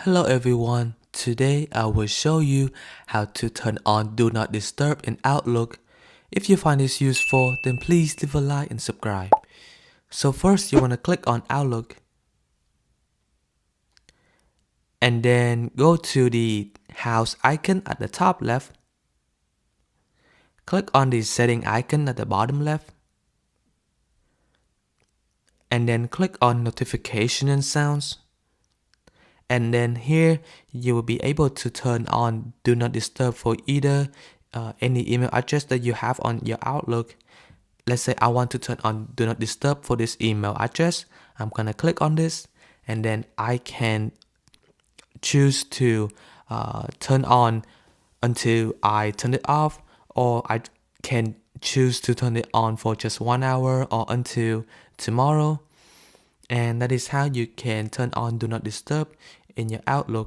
Hello everyone, today I will show you how to turn on Do Not Disturb in Outlook. If you find this useful, then please leave a like and subscribe. So first you want to click on Outlook and then go to the house icon at the top left. Click on the setting icon at the bottom left and then click on notification and sounds. And then here you will be able to turn on Do Not Disturb for either any email address that you have on your Outlook. Let's say I want to turn on Do Not Disturb for this email address. I'm gonna click on this and then I can choose to turn on until I turn it off, or I can choose to turn it on for just 1 hour or until tomorrow. And that is how you can turn on Do Not Disturb in your Outlook.